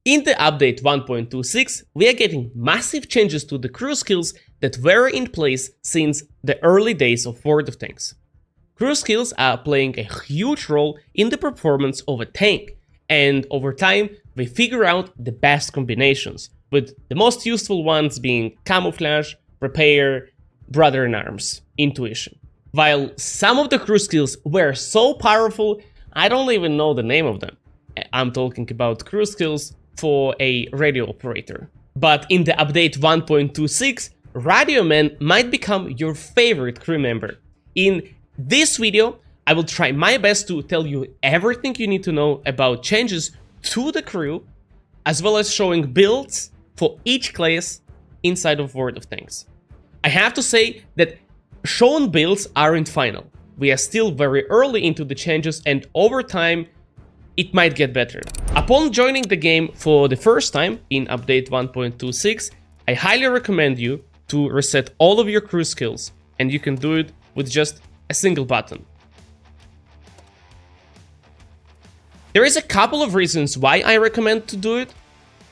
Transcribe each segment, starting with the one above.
In the update 1.26, we are getting massive changes to the crew skills that were in place since the early days of World of Tanks. Crew skills are playing a huge role in the performance of a tank, and over time we figure out the best combinations, with the most useful ones being camouflage, repair, brother in arms, intuition. While some of the crew skills were so powerful, I don't even know the name of them. I'm talking about crew skills for a radio operator. But in the update 1.26, Radio Man might become your favorite crew member. In this video, I will try my best to tell you everything you need to know about changes to the crew, as well as showing builds for each class inside of World of Tanks. I have to say that shown builds aren't final. We are still very early into the changes, and over time, it might get better. Upon joining the game for the first time in update 1.26, I highly recommend you to reset all of your crew skills, and you can do it with just a single button. There is a couple of reasons why I recommend to do it,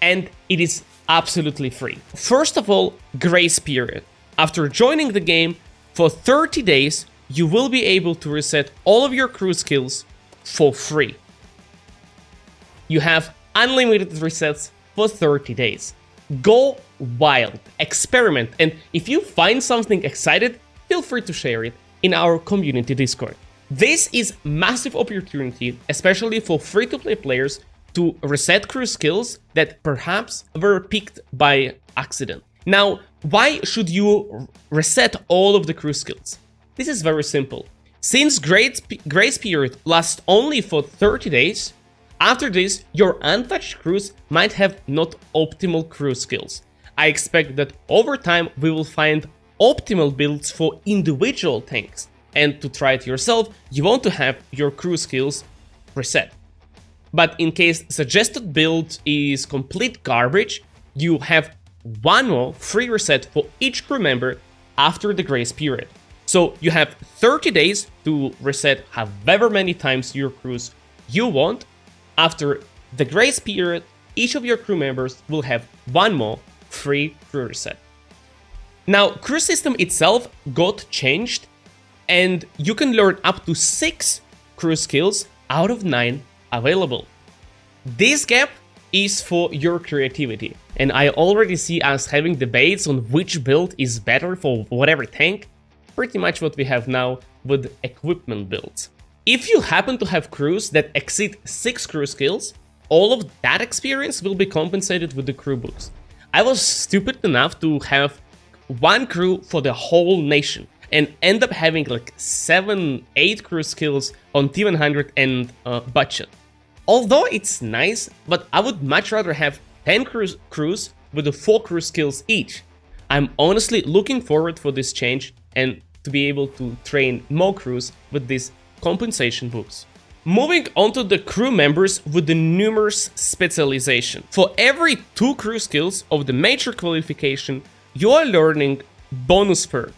and it is absolutely free. First of all, grace period. After joining the game, for 30 days, you will be able to reset all of your crew skills for free. You have unlimited resets for 30 days. Go wild, experiment, and if you find something exciting, feel free to share it in our community Discord. This is massive opportunity, especially for free-to-play players, to reset crew skills that perhaps were picked by accident. Now, why should you reset all of the crew skills? This is very simple. Since grace period lasts only for 30 days, after this, your untouched crews might have not optimal crew skills. I expect that over time we will find optimal builds for individual tanks, and to try it yourself, you want to have your crew skills reset. But in case suggested build is complete garbage, you have one more free reset for each crew member after the grace period. So you have 30 days to reset however many times your crews you want. After the grace period, each of your crew members will have one more free crew reset. Now, crew system itself got changed, and you can learn up to 6 crew skills out of 9 available. This gap is for your creativity, and I already see us having debates on which build is better for whatever tank, pretty much what we have now with equipment builds. If you happen to have crews that exceed 6 crew skills, all of that experience will be compensated with the crew boost. I was stupid enough to have one crew for the whole nation and end up having like 7-8 crew skills on T100 and budget. Although it's nice, but I would much rather have 10 crews with the 4 crew skills each. I'm honestly looking forward for this change and to be able to train more crews with this compensation books. Moving on to the crew members with the numerous specialization. For every 2 crew skills of the major qualification, you are learning bonus perk.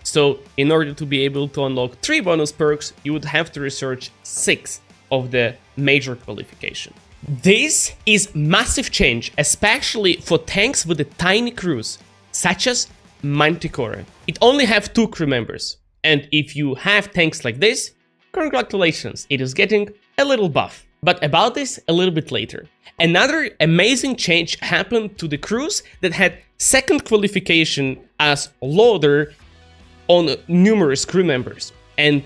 So in order to be able to unlock 3 bonus perks, you would have to research 6 of the major qualification. This is massive change, especially for tanks with the tiny crews, such as Manticore. It only have 2 crew members. And if you have tanks like this, congratulations, it is getting a little buff. But about this a little bit later. Another amazing change happened to the crews that had second qualification as loader on numerous crew members. And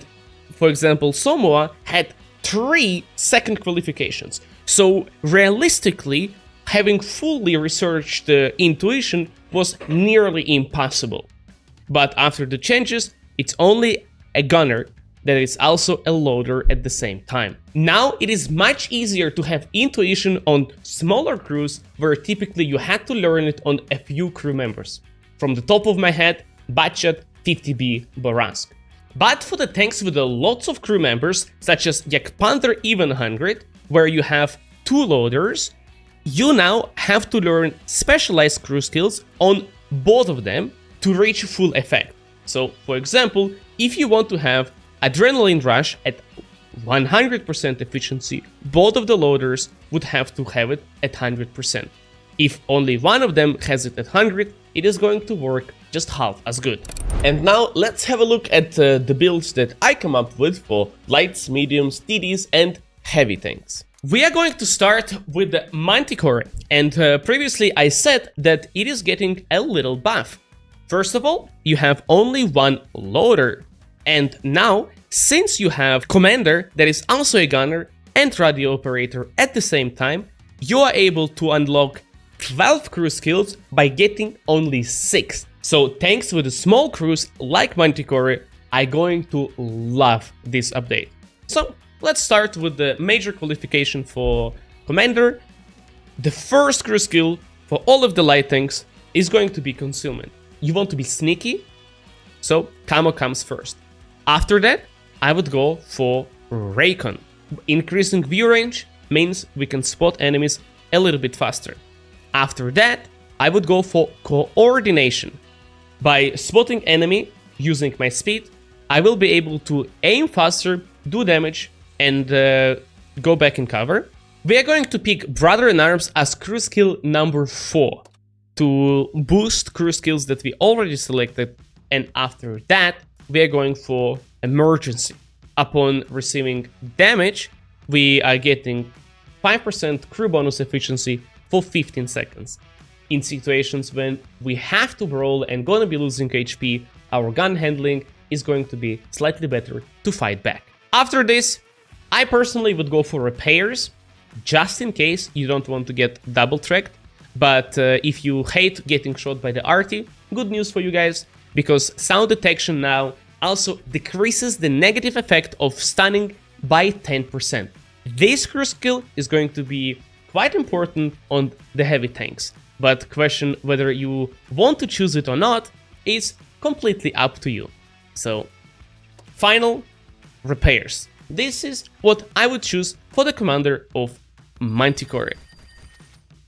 for example, Samoa had 3 second qualifications. So realistically, having fully researched the intuition was nearly impossible. But after the changes, it's only a gunner that is also a loader at the same time. Now it is much easier to have intuition on smaller crews where typically you had to learn it on a few crew members. From the top of my head, budget 50B Borask. But for the tanks with lots of crew members, such as Yak Panther Even 100, where you have 2 loaders, you now have to learn specialized crew skills on both of them to reach full effect. So, for example, if you want to have Adrenaline Rush at 100% efficiency, both of the loaders would have to have it at 100%. If only one of them has it at 100, it is going to work just half as good. And now let's have a look at the builds that I come up with for lights, mediums, TDs and heavy tanks. We are going to start with the Manticore, and previously I said that it is getting a little buff. First of all, you have only one loader, and now since you have Commander that is also a gunner and radio operator at the same time, you are able to unlock 12 crew skills by getting only 6. So tanks with small crews like Manticore are going to love this update. So let's start with the major qualification for Commander. The first crew skill for all of the light tanks is going to be Concealment. You want to be sneaky, so Camo comes first. After that, I would go for Recon. Increasing view range means we can spot enemies a little bit faster. After that, I would go for Coordination. By spotting enemy using my speed, I will be able to aim faster, do damage, and go back in cover. We are going to pick Brother in Arms as crew skill number 4 to boost crew skills that we already selected, and after that, we are going for Emergency. Upon receiving damage, we are getting 5% crew bonus efficiency for 15 seconds. In situations when we have to brawl and gonna be losing HP, our gun handling is going to be slightly better to fight back. After this, I personally would go for Repairs, just in case you don't want to get double tracked. But if you hate getting shot by the RT, good news for you guys, because sound detection now also decreases the negative effect of stunning by 10%. This crew skill is going to be quite important on the heavy tanks, but question whether you want to choose it or not is completely up to you. So, final, Repairs. This is what I would choose for the commander of Manticore.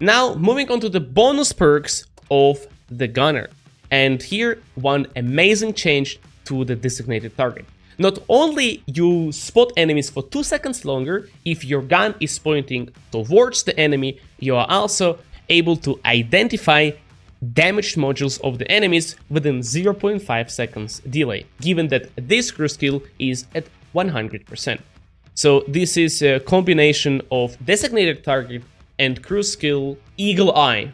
Now, moving on to the bonus perks of the gunner. And here, one amazing change to the designated target. Not only you spot enemies for 2 seconds longer, if your gun is pointing towards the enemy, you are also able to identify damaged modules of the enemies within 0.5 seconds delay, given that this crew skill is at 100%. So this is a combination of designated target and crew skill Eagle Eye.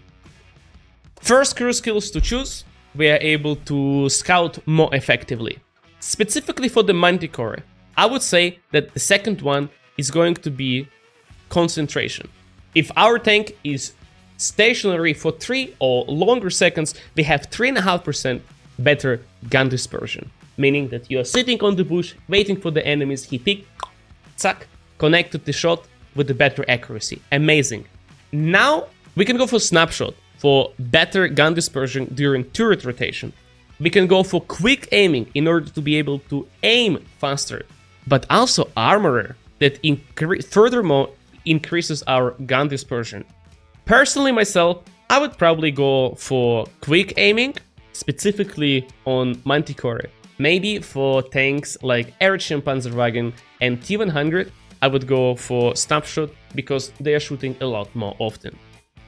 First crew skills to choose, we are able to scout more effectively. Specifically for the Manticore, I would say that the second one is going to be Concentration. If our tank is stationary for 3 or longer seconds, we have 3.5% better gun dispersion. Meaning that you are sitting on the bush, waiting for the enemies, he pick, Tesak, connected the shot with the better accuracy. Amazing. Now we can go for Snapshot for better gun dispersion during turret rotation. We can go for quick aiming in order to be able to aim faster, but also Armorer that furthermore increases our gun dispersion. Personally myself, I would probably go for quick aiming, specifically on Manticore. Maybe for tanks like Eritrean Panzerwagen and T-100, I would go for Snapshot because they are shooting a lot more often.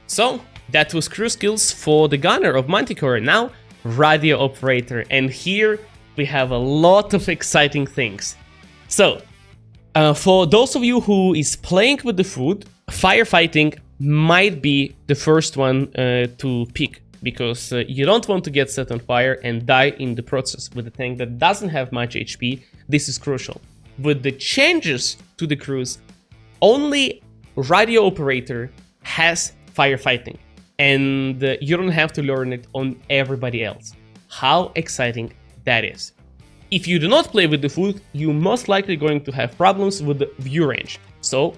So, that was crew skills for the gunner of Manticore. Now, radio operator, and here we have a lot of exciting things. So, for those of you who is playing with the food, firefighting might be the first one to pick, because you don't want to get set on fire and die in the process. With a tank that doesn't have much HP, this is crucial. With the changes to the crews, only radio operator has firefighting, and you don't have to learn it on everybody else. How exciting that is. If you do not play with the food, you're most likely going to have problems with the view range. So,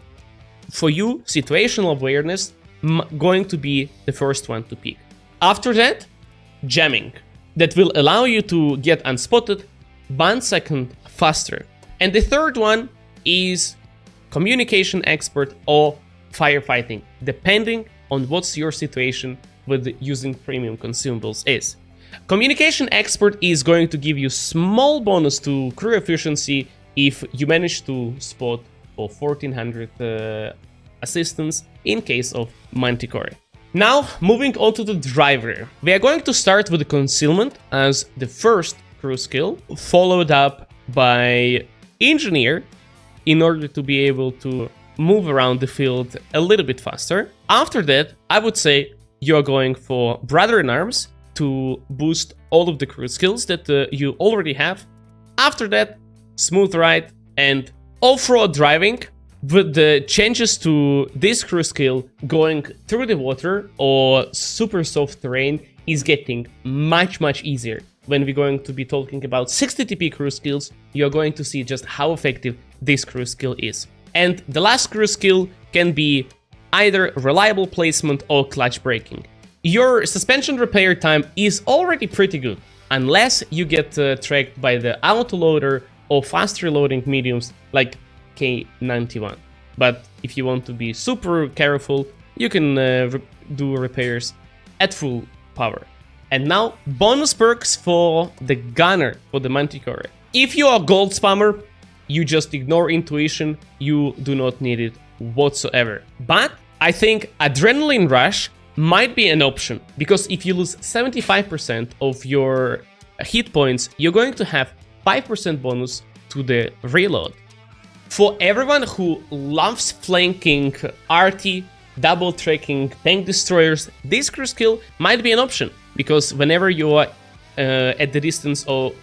for you, situational awareness going to be the first one to pick. After that, jamming. That will allow you to get unspotted 1 second faster. And the third one is communication expert or firefighting, depending on what's your situation with using premium consumables is. Communication expert is going to give you small bonus to crew efficiency if you manage to spot for 1400 assistance in case of Manticore. Now, moving on to the driver. We are going to start with the concealment as the first crew skill, followed up by engineer in order to be able to move around the field a little bit faster. After that, I would say you're going for Brother-in-Arms to boost all of the crew skills that you already have. After that, smooth ride and off-road driving, with the changes to this crew skill, going through the water or super soft terrain is getting much easier. When we're going to be talking about 60 TP crew skills, you're going to see just how effective this crew skill is. And the last crew skill can be either reliable placement or clutch braking. Your suspension repair time is already pretty good, unless you get tracked by the autoloader or fast reloading mediums like K91. But if you want to be super careful, you can do repairs at full power. And now, bonus perks for the gunner, for the Manticore. If you are gold spammer, you just ignore intuition, you do not need it whatsoever. But I think Adrenaline Rush might be an option, because if you lose 75% of your hit points, you're going to have 5% bonus to the reload. For everyone who loves flanking RT, double tracking tank destroyers, this crew skill might be an option, because whenever you are at the distance of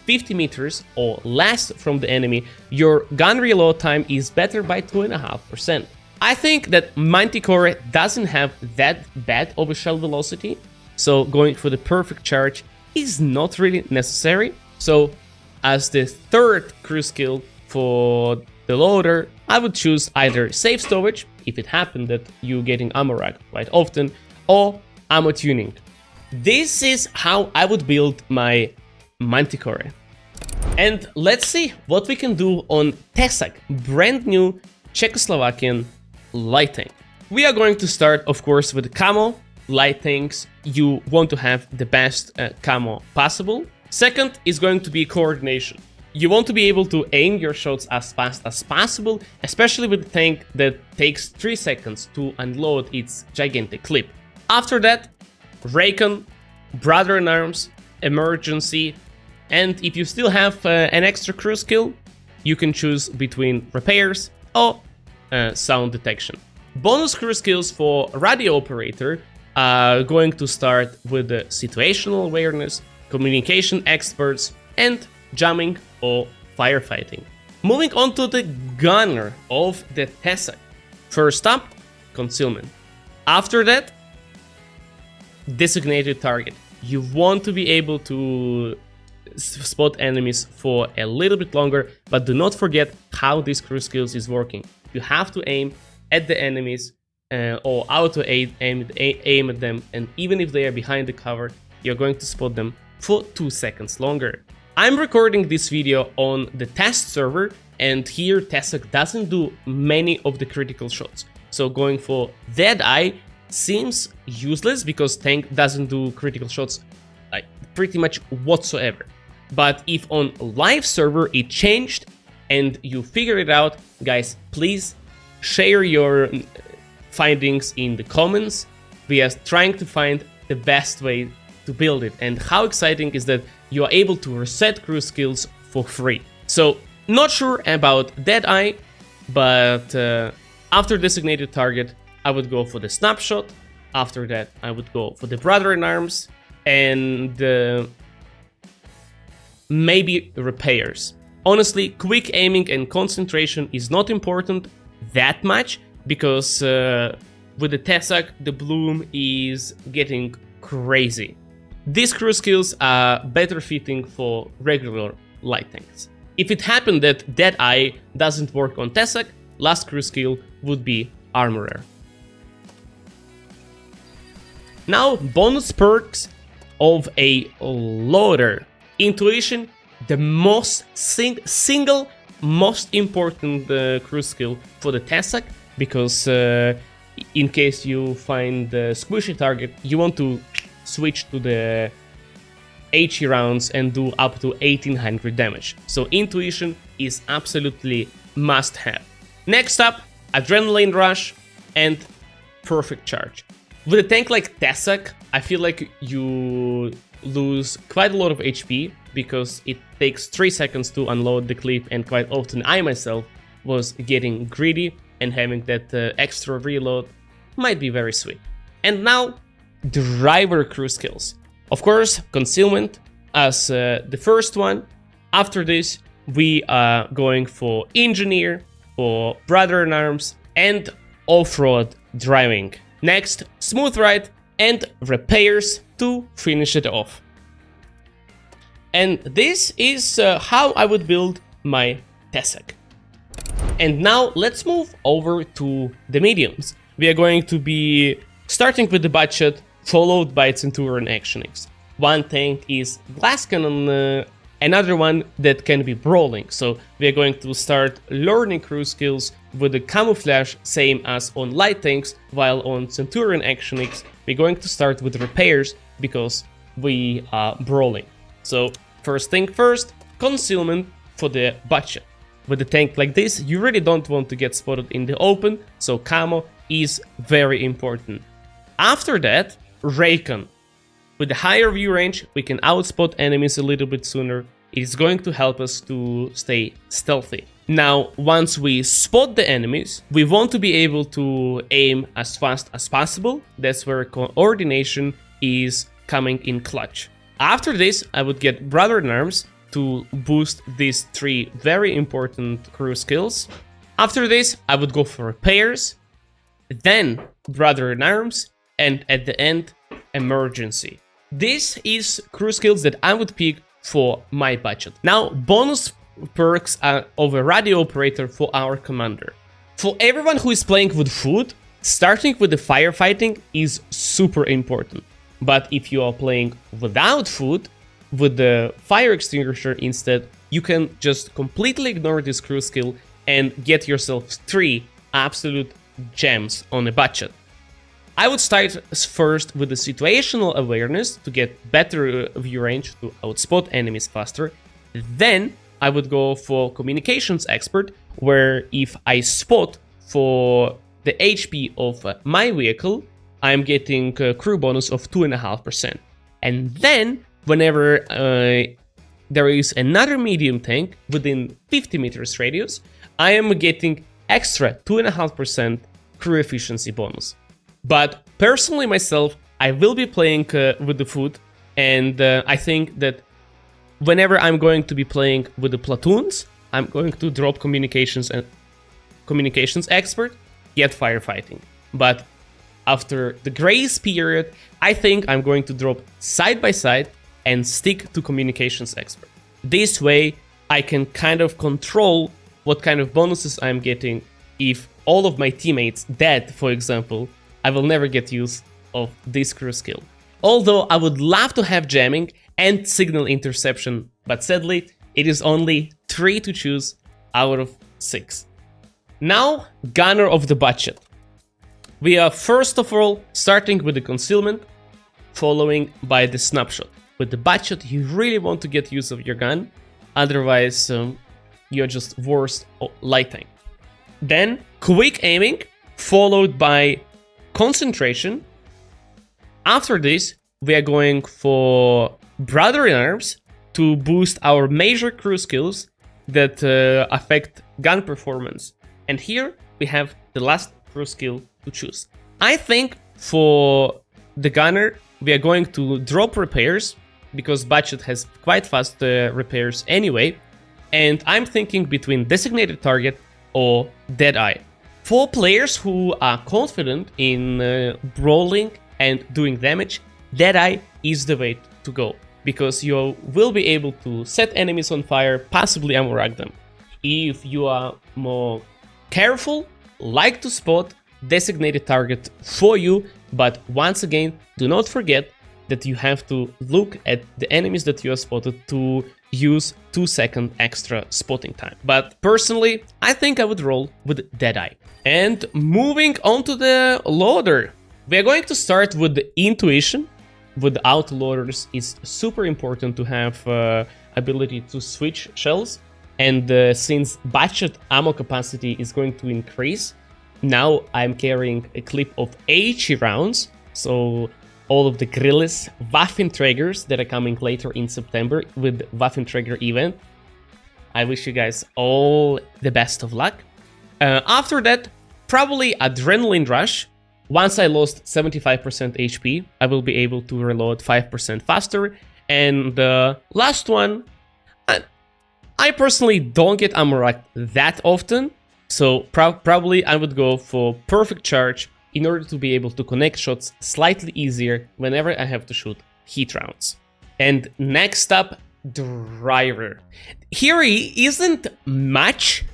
50 meters or less from the enemy, your gun reload time is better by 2.5%. I think that Manticore doesn't have that bad of a shell velocity, so going for the perfect charge is not really necessary. So as the third crew skill for the loader, I would choose either safe stowage, if it happened that you're getting ammo rack quite often, or ammo tuning. This is how I would build my Manticore. And let's see what we can do on Tesak, brand new Czechoslovakian light tank. We are going to start, of course, with camo. Light tanks, you want to have the best camo possible. Second is going to be coordination. You want to be able to aim your shots as fast as possible, especially with a tank that takes 3 seconds to unload its gigantic clip. After that, Raycon, Brother-in-Arms, Emergency, and if you still have an extra crew skill, you can choose between repairs or sound detection. Bonus crew skills for radio operator are going to start with the situational awareness, communication experts, and jamming or firefighting. Moving on to the gunner of the Tesak. First up, concealment. After that, designated target. You want to be able to spot enemies for a little bit longer, but do not forget how this crew skills is working. You have to aim at the enemies or auto aim at them, and even if they are behind the cover, you're going to spot them for 2 seconds longer. I'm recording this video on the test server, and here Tesak doesn't do many of the critical shots. So going for Deadeye seems useless because tank doesn't do critical shots like pretty much whatsoever. But if on live server it changed and you figure it out, guys, please share your findings in the comments. We are trying to find the best way to build it, and how exciting is that you are able to reset crew skills for free. So not sure about Deadeye, but after designated target I would go for the snapshot. After that I would go for the Brother-in-Arms and maybe repairs. Honestly, quick aiming and concentration is not important that much, because with the Tesak the bloom is getting crazy. These crew skills are better fitting for regular light tanks. If it happened that Deadeye doesn't work on Tesak, last crew skill would be Armorer. Now, bonus perks of a loader. Intuition, the single most important crew skill for the Tesak, because in case you find the squishy target, you want to switch to the HE rounds and do up to 1800 damage. So intuition is absolutely must have. Next up, Adrenaline Rush and Perfect Charge. With a tank like Tesak, I feel like you lose quite a lot of HP because it takes 3 seconds to unload the clip, and quite often I myself was getting greedy, and having that extra reload might be very sweet. And now, driver crew skills. Of course, Concealment as the first one. After this, we are going for Engineer, for Brother-in-Arms, and Off-Road Driving. Next, Smooth Ride and Repairs to finish it off. And this is how I would build my Tesak. And now let's move over to the mediums. We are going to be starting with the budget, followed by Centurion Actionix. One tank is Glass Cannon, another one that can be Brawling. So we are going to start learning crew skills with the Camouflage, same as on light tanks, while on Centurion Actionix we're going to start with Repairs because we are Brawling. So first thing first, Concealment for the budget. With a tank like this, you really don't want to get spotted in the open, so camo is very important. After that, Raycon. With a higher view range, we can outspot enemies a little bit sooner. It is going to help us to stay stealthy. Now, once we spot the enemies, we want to be able to aim as fast as possible. That's where coordination is coming in clutch. After this, I would get Brother-in-Arms to boost these 3 very important crew skills. After this, I would go for Repairs, then Brother-in-Arms, and at the end, Emergency. This is crew skills that I would pick for my budget. Now, bonus perks are of a radio operator for our commander. For everyone who is playing with food, starting with the firefighting is super important. But if you are playing without food, with the fire extinguisher instead, you can just completely ignore this crew skill and get yourself 3 absolute gems on a budget. I would start first with the situational awareness to get better view range to outspot enemies faster. Then I would go for Communications Expert, where if I spot for the HP of my vehicle, I'm getting a crew bonus of 2.5%. And then whenever there is another medium tank within 50 meters radius, I am getting extra 2.5% crew efficiency bonus. But personally myself, I will be playing with the food, and I think that whenever I'm going to be playing with the platoons, I'm going to drop Communications Expert, get Firefighting. But after the grace period, I think I'm going to drop side by side and stick to Communications Expert. This way, I can kind of control what kind of bonuses I'm getting. If all of my teammates dead, for example, I will never get use of this crew skill. Although I would love to have jamming and signal interception, but sadly, it is only 3 to choose out of 6. Now, Gunner of the budget. We are first of all starting with the Concealment, following by the Snapshot. With the budget, you really want to get use of your gun, otherwise you're just worst light tank. Then Quick Aiming, followed by Concentration. After this, we are going for Brother-in-Arms to boost our major crew skills that affect gun performance. And here we have the last crew skill to choose. I think for the Gunner, we are going to drop Repairs, because budget has quite fast repairs anyway. And I'm thinking between Designated Target or Deadeye. For players who are confident in brawling and doing damage, Deadeye is the way to go, because you will be able to set enemies on fire, possibly ammo rack them. If you are more careful, like to spot, Designated Target for you, but once again, do not forget that you have to look at the enemies that you have spotted to use 2-second extra spotting time. But personally, I think I would roll with Deadeye. And moving on to the loader, we are going to start with the Intuition. Without loaders, it's super important to have ability to switch shells. And since budget ammo capacity is going to increase, now I'm carrying a clip of 80 rounds. So all of the Grilles Waffenträgers that are coming later in September with Waffenträger event. I wish you guys all the best of luck. After that, probably Adrenaline Rush. Once I lost 75% HP, I will be able to reload 5% faster. And the last one, I personally don't get ammo rack that often, so probably I would go for Perfect Charge in order to be able to connect shots slightly easier whenever I have to shoot heat rounds. And next up, Driver. Here he isn't much,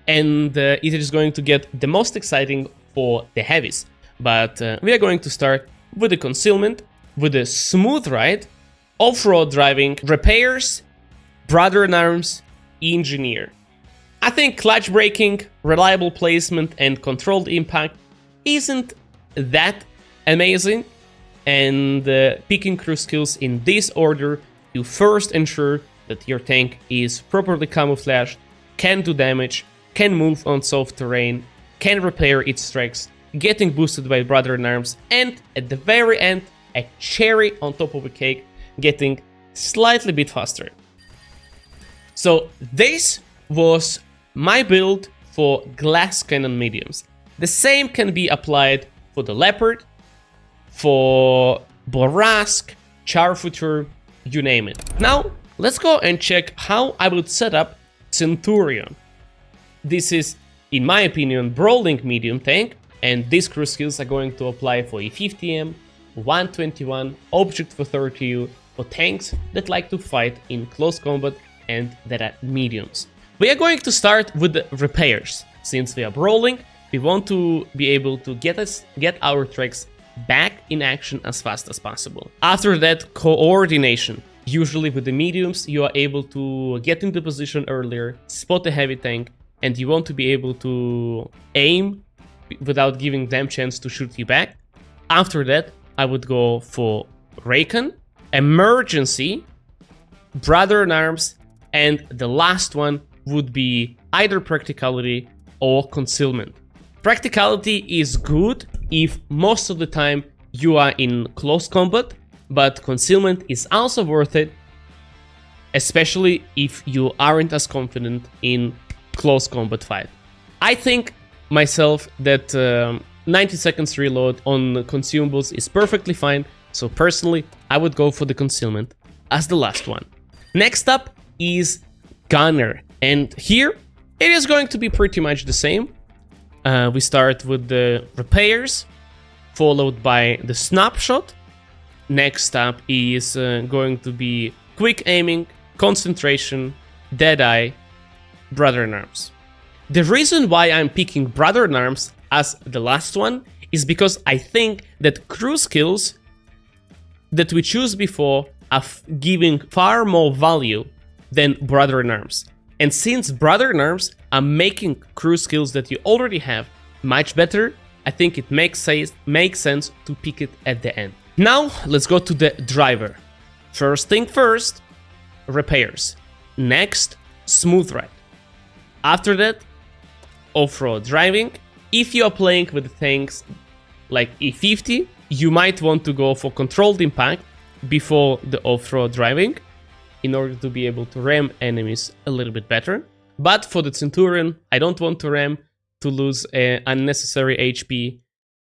and it is going to get the most exciting for the heavies. But we are going to start with the concealment, with the smooth ride, off-road driving, repairs, brother-in-arms, engineer. I think clutch braking, reliable placement, and controlled impact isn't that amazing. And picking crew skills in this order, you first ensure that your tank is properly camouflaged, can do damage, can move on soft terrain, can repair its tracks, getting boosted by brother-in-arms, and at the very end, a cherry on top of a cake, getting slightly bit faster. So this was my build for glass cannon mediums. The same can be applied for the Leopard, for Borask, Charfutur, you name it. Now, let's go and check how I would set up Centurion. This is, in my opinion, brawling medium tank, and these crew skills are going to apply for E50M, 121, Object for 30U, for tanks that like to fight in close combat and that are mediums. We are going to start with the repairs. Since we are brawling, we want to be able to get our tracks back in action as fast as possible. After that, coordination. Usually with the mediums, you are able to get into position earlier, spot a heavy tank, and you want to be able to aim without giving them chance to shoot you back. After that, I would go for Raycon, emergency, brother-in-arms, and the last one would be either practicality or concealment. Practicality is good if most of the time you are in close combat, but concealment is also worth it, especially if you aren't as confident in close combat fight. I think myself that 90 seconds reload on consumables is perfectly fine, so personally I would go for the concealment as the last one. Next up is Gunner, and here it is going to be pretty much the same. We start with the repairs, followed by the snapshot. Next up is going to be quick aiming, concentration, deadeye, brother-in-arms. The reason why I'm picking brother-in-arms as the last one is because I think that crew skills that we choose before are giving far more value than brother-in-arms. And since brother-in-arms are making crew skills that you already have much better, I think it makes sense to pick it at the end. Now, let's go to the driver. First thing first, repairs. Next, smooth ride. After that, off-road driving. If you are playing with tanks like E50, you might want to go for controlled impact before the off-road driving in order to be able to ram enemies a little bit better. But for the Centurion, I don't want to ram to lose unnecessary HP.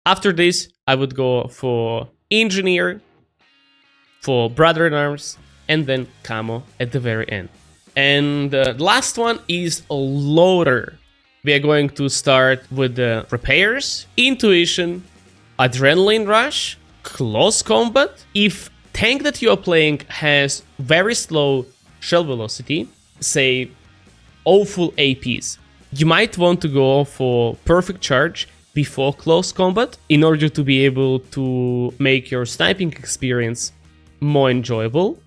After this, I would go for engineer, for brother-in-arms, and then camo at the very end. And the last one is a loader. We are going to start with the repairs, intuition, adrenaline rush, close combat. If tank that you are playing has very slow shell velocity, say awful APs, you might want to go for perfect charge before close combat in order to be able to make your sniping experience more enjoyable.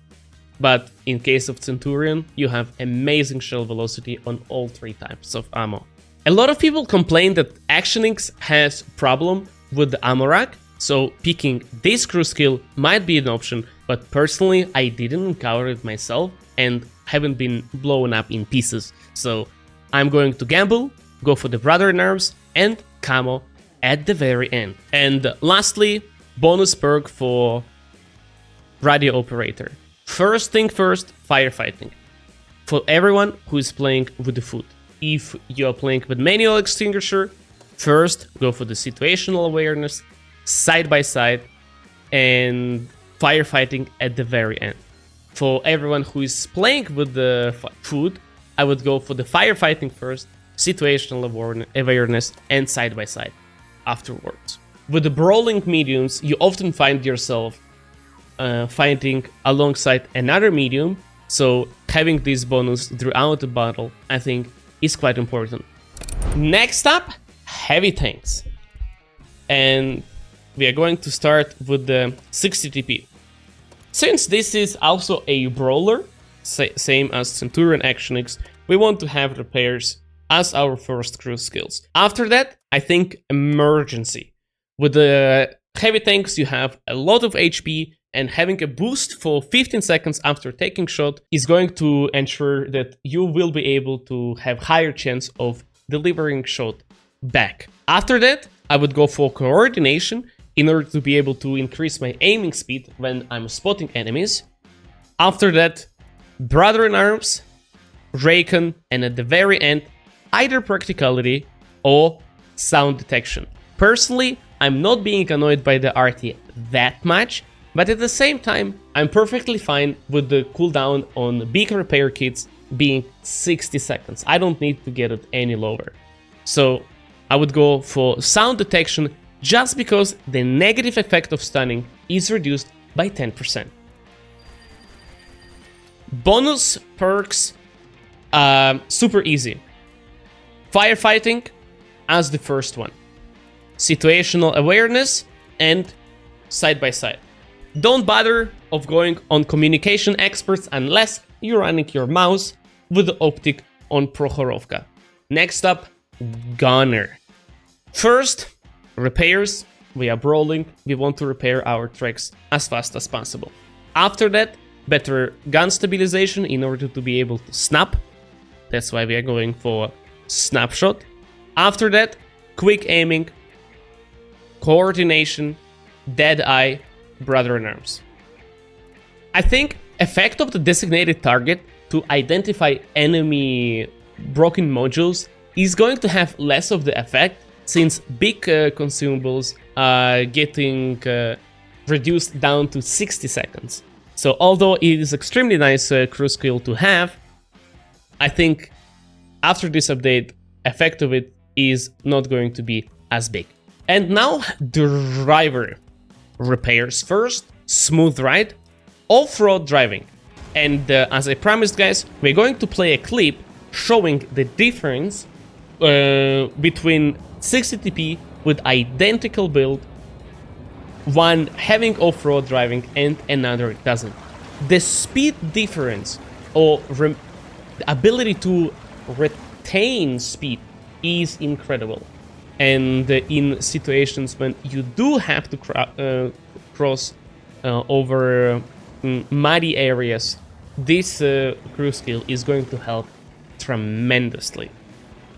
But in case of Centurion, you have amazing shell velocity on all three types of ammo. A lot of people complain that Actionix has problem with the ammo rack, so picking this crew skill might be an option, but personally I didn't encounter it myself, and haven't been blown up in pieces. So I'm going to gamble, go for the Brother-in-Arms, and Camo at the very end. And lastly, bonus perk for Radio Operator. First thing first, firefighting. For everyone who is playing with the foot. If you're playing with manual extinguisher, first go for the situational awareness, side by side, and firefighting at the very end. For everyone who is playing with the foot, I would go for the firefighting first, situational awareness, and side by side afterwards. With the brawling mediums, you often find yourself fighting alongside another medium, so having this bonus throughout the battle, I think, is quite important. Next up, heavy tanks. And we are going to start with the 60 TP. Since this is also a brawler, same as Centurion Action X, we want to have repairs as our first crew skills. After that, I think emergency. With the heavy tanks, you have a lot of HP, and having a boost for 15 seconds after taking shot is going to ensure that you will be able to have higher chance of delivering shot back. After that, I would go for coordination in order to be able to increase my aiming speed when I'm spotting enemies. After that, Brother-in-Arms, Raycon, and at the very end, either practicality or sound detection. Personally, I'm not being annoyed by the RT that much, but at the same time, I'm perfectly fine with the cooldown on big repair kits being 60 seconds. I don't need to get it any lower. So I would go for sound detection just because the negative effect of stunning is reduced by 10%. Bonus perks, super easy. Firefighting as the first one. Situational awareness and side by side. Don't bother of going on communication experts unless you're running your mouse with the optic on Prokhorovka. Next up, Gunner. First, repairs. We are brawling. We want to repair our tracks as fast as possible. After that, better gun stabilization in order to be able to snap. That's why we are going for snapshot. After that, quick aiming, coordination, dead eye, Brother-in-Arms. I think effect of the designated target to identify enemy broken modules is going to have less of the effect since big consumables are getting reduced down to 60 seconds. So although it is extremely nice crew skill to have, I think after this update, effect of it is not going to be as big. And now driver repairs first, smooth ride, off-road driving. And as I promised guys, we're going to play a clip showing the difference between 60 TP with identical build, one having off-road driving and another doesn't. The speed difference or the ability to retain speed is incredible. And in situations when you do have to cross over muddy areas, this crew skill is going to help tremendously.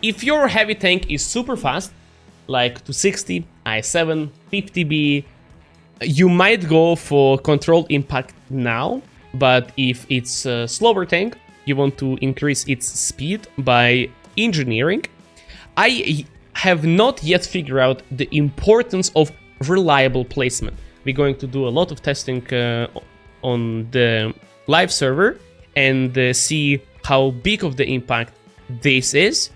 If your heavy tank is super fast, like 260, i7, 50B, you might go for controlled impact now, but if it's a slower tank, you want to increase its speed by engineering. I have not yet figured out the importance of reliable placement. We're going to do a lot of testing on the live server and see how big of the impact this is.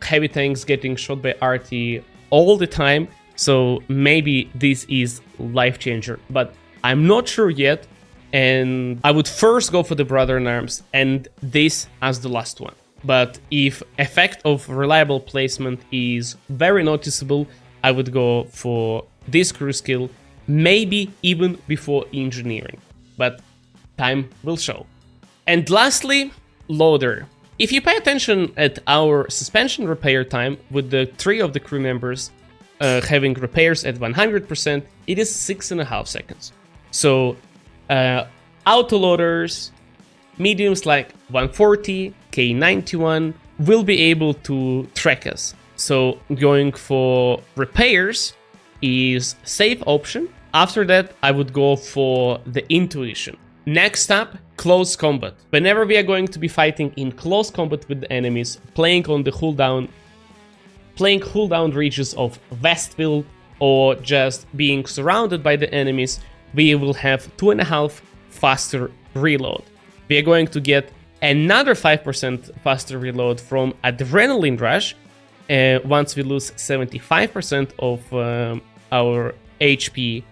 Heavy tanks getting shot by RT all the time, so maybe this is life changer, but I'm not sure yet, and I would first go for the Brother-in-Arms and this as the last one. But if effect of reliable placement is very noticeable, I would go for this crew skill, maybe even before engineering, but time will show. And lastly, loader. If you pay attention at our suspension repair time with the 3 of the crew members having repairs at 100%, it is 6.5 seconds. So autoloaders mediums like 140, K91 will be able to track us. So going for repairs is safe option. After that, I would go for the intuition. Next up, close combat. Whenever we are going to be fighting in close combat with the enemies, playing on the cooldown regions of Westfield, or just being surrounded by the enemies, we will have 2.5 faster reload. We are going to get another 5% faster reload from Adrenaline Rush once we lose 75% of our HP.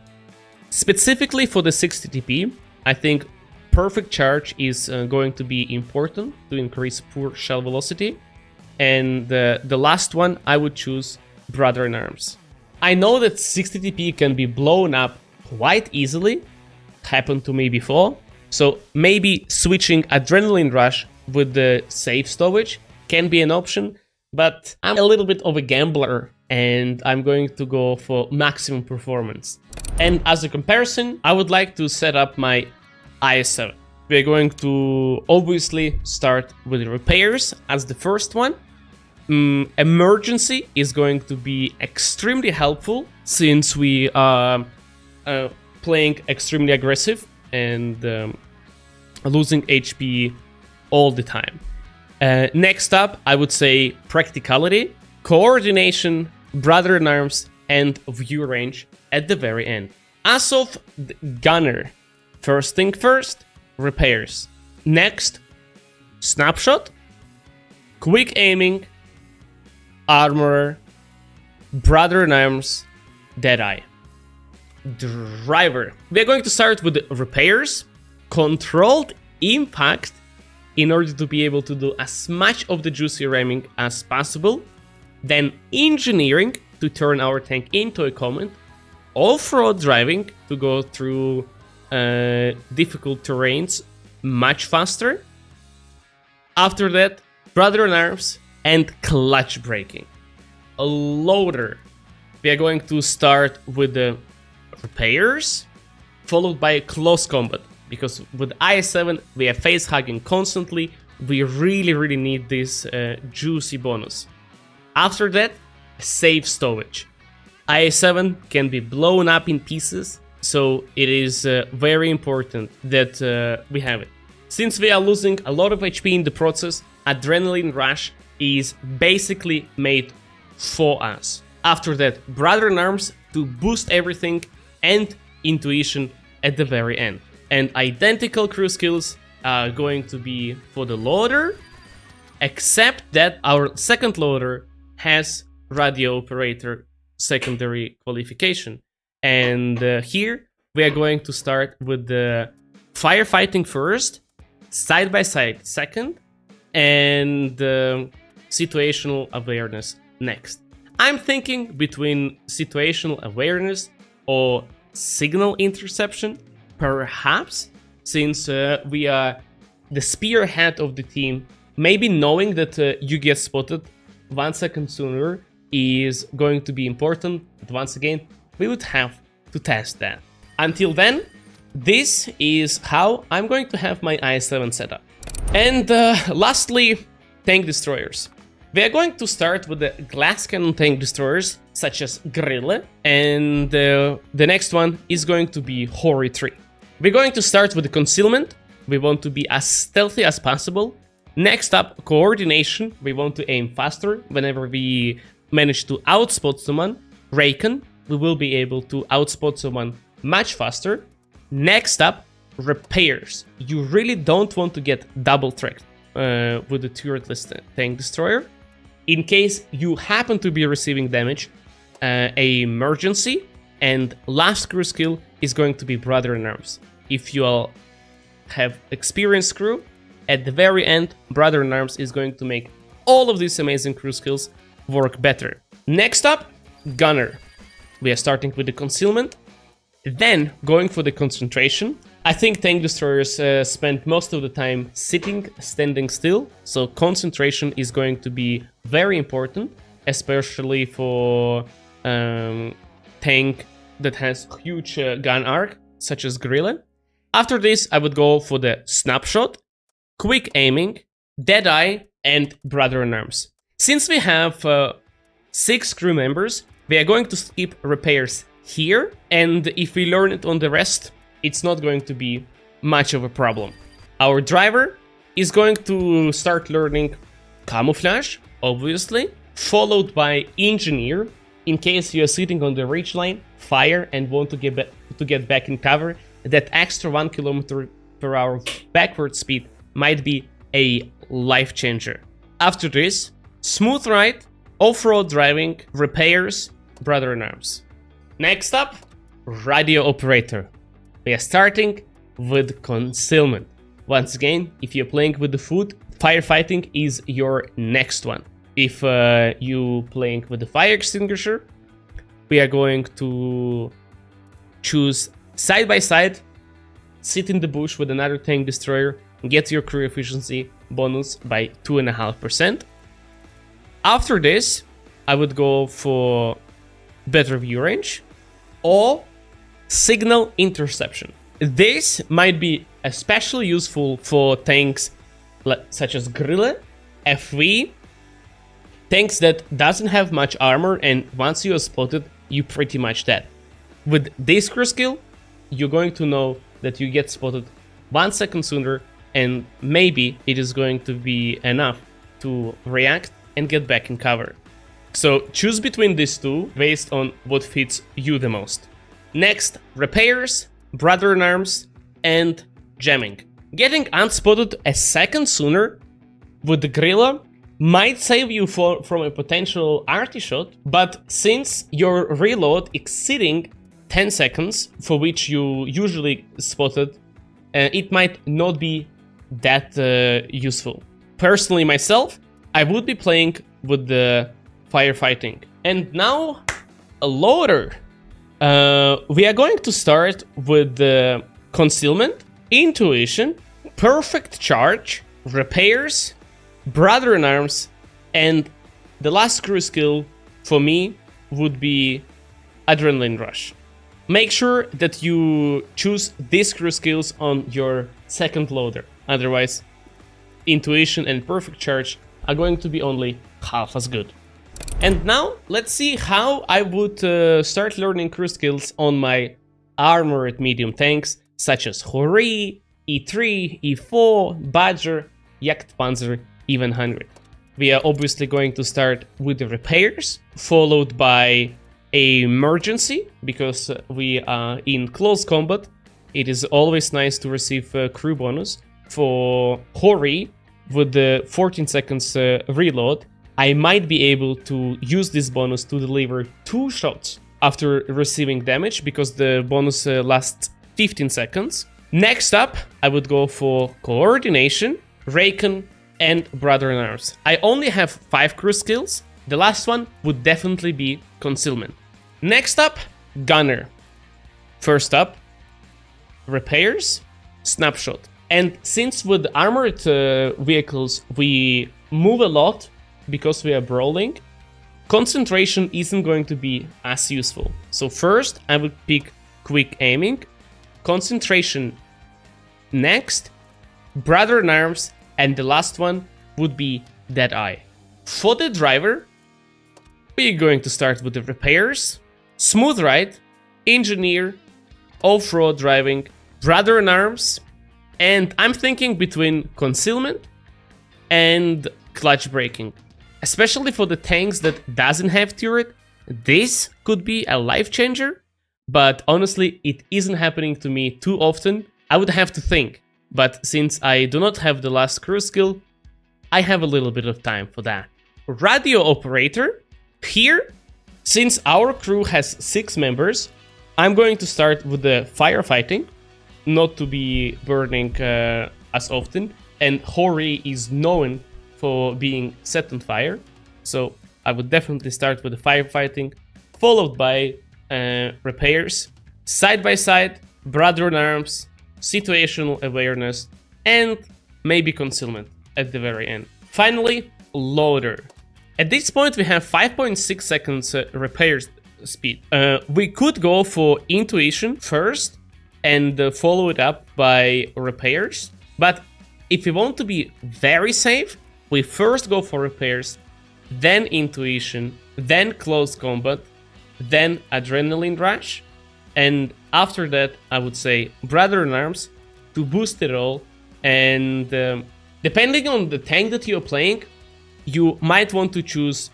Specifically for the 60 TP, I think Perfect Charge is going to be important to increase poor shell velocity. And the last one, I would choose Brother in Arms. I know that 60 TP can be blown up quite easily, happened to me before, so maybe switching Adrenaline Rush with the safe stowage can be an option, but I'm a little bit of a gambler and I'm going to go for maximum performance. And as a comparison, I would like to set up my IS-7. We're going to obviously start with repairs as the first one. Emergency is going to be extremely helpful since we are playing extremely aggressive and losing HP all the time. Next up, I would say practicality, coordination, Brother in Arms, and view range at the very end. As of the gunner, first thing first, repairs. Next, snapshot, quick aiming, armor, Brother in Arms, Deadeye. Driver. We are going to start with repairs, controlled impact, in order to be able to do as much of the juicy ramming as possible. Then engineering to turn our tank into a command. Off-road driving to go through difficult terrains much faster. After that, Brother in Arms and clutch braking. A loader. We are going to start with the repairs, followed by close combat. Because with IS-7, we are face hugging constantly. We really need this juicy bonus. After that, safe stowage. IS-7 can be blown up in pieces, so it is very important that we have it. Since we are losing a lot of HP in the process, Adrenaline Rush is basically made for us. After that, Brother in Arms to boost everything, and intuition at the very end. And identical crew skills are going to be for the loader, except that our second loader has radio operator secondary qualification. And here we are going to start with the firefighting first, side by side second, and situational awareness next. I'm thinking between situational awareness or signal interception, perhaps, since we are the spearhead of the team. Maybe knowing that you get spotted 1 second sooner is going to be important, but once again, we would have to test that. Until then, this is how I'm going to have my IS-7 set up. And lastly, tank destroyers. We are going to start with the glass cannon tank destroyers, such as Grille, and the next one is going to be Hori 3. We're going to start with the concealment. We want to be as stealthy as possible. Next up, coordination. We want to aim faster whenever we manage to outspot someone. Raken. We will be able to outspot someone much faster. Next up, repairs. You really don't want to get double tracked with the turretless tank destroyer. In case you happen to be receiving damage, a emergency, and last crew skill is going to be Brother in Arms. If you all have experienced crew, at the very end, Brother in Arms is going to make all of these amazing crew skills work better. Next up, Gunner. We are starting with the concealment, then going for the concentration. I think tank destroyers spend most of the time sitting, standing still, so concentration is going to be very important, especially for tank that has huge gun arc, such as Grille. After this, I would go for the snapshot. quick aiming, Deadeye, and Brother in Arms. Since we have 6 crew members, we are going to skip repairs here, and if we learn it on the rest, it's not going to be much of a problem. Our driver is going to start learning camouflage, obviously, followed by engineer, in case you are sitting on the ridge line, fire, and want to get back in cover. That extra 1 km/h backward speed might be a life changer. After this, smooth ride, off-road driving, repairs, Brother in Arms. Next up, radio operator. We are starting with concealment. Once again, if you're playing with the food, firefighting is your next one. If you playing with the fire extinguisher, we are going to choose side by side, sit in the bush with another tank destroyer, get your crew efficiency bonus by 2.5%. After this, I would go for better view range or signal interception. This might be especially useful for tanks such as Grille, FV, tanks that doesn't have much armor, and once you are spotted, you pretty much dead. With this crew skill, you're going to know that you get spotted 1 second sooner, and maybe it is going to be enough to react and get back in cover. So choose between these two based on what fits you the most. Next, repairs, Brother in Arms, and jamming. Getting unspotted a second sooner with the Grille might save you from a potential arty shot, but since your reload exceeding 10 seconds, for which you usually spotted, it might not be that useful. Personally myself, I would be playing with the firefighting. And now, a loader. We are going to start with the concealment, intuition, perfect charge, repairs, Brother in Arms, and the last crew skill for me would be adrenaline rush. Make sure that you choose these crew skills on your second loader, otherwise intuition and perfect charge are going to be only half as good. And now let's see how I would start learning crew skills on my armored medium tanks such as Hori, E3, E4, Badger, Jagdpanzer, even 100. We are obviously going to start with the repairs, followed by a emergency, because we are in close combat. It is always nice to receive a crew bonus. For Hori, with the 14 seconds reload, I might be able to use this bonus to deliver 2 shots after receiving damage, because the bonus lasts 15 seconds. Next up, I would go for coordination, Recon, and Brother in Arms. I only have 5 crew skills. The last one would definitely be concealment. Next up, gunner. First up, repairs, snapshot. And since with armored vehicles we move a lot because we are brawling, concentration isn't going to be as useful. So first I would pick quick aiming, concentration next, Brother in Arms, and the last one would be Deadeye. For the driver, we're going to start with the repairs, smooth ride, engineer, off-road driving, Brother in Arms, and I'm thinking between concealment and clutch braking. Especially for the tanks that doesn't have turret, this could be a life changer, but honestly it isn't happening to me too often. I would have to think, but since I do not have the last crew skill, I have a little bit of time for that. Radio operator. Here, since our crew has 6 members, I'm going to start with the firefighting, not to be burning as often, and Hori is known for being set on fire, so I would definitely start with the firefighting, followed by repairs, side by side, Brother in Arms, situational awareness, and maybe concealment at the very end. Finally, loader. At this point we have 5.6 seconds repair speed. We could go for intuition first and follow it up by repairs, but if we want to be very safe, we first go for repairs, then intuition, then close combat, then adrenaline rush, and after that I would say brother in arms to boost it all. And depending on the tank that you're playing, you might want to choose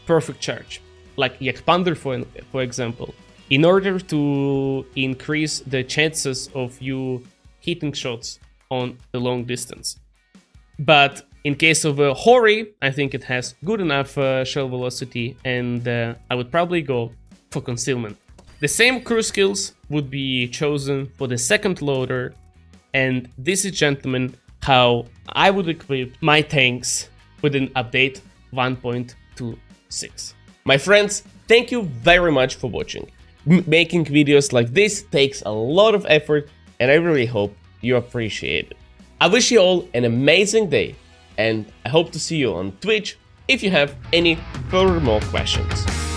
perfect charge, like Expander for example, in order to increase the chances of you hitting shots on the long distance. But in case of a Hori, I think it has good enough shell velocity, and I would probably go for concealment. The same crew skills would be chosen for the second loader, and this is, gentlemen, how I would equip my tanks within update 1.26. My friends, thank you very much for watching. Making videos like this takes a lot of effort, and I really hope you appreciate it. I wish you all an amazing day, and I hope to see you on Twitch if you have any further more questions.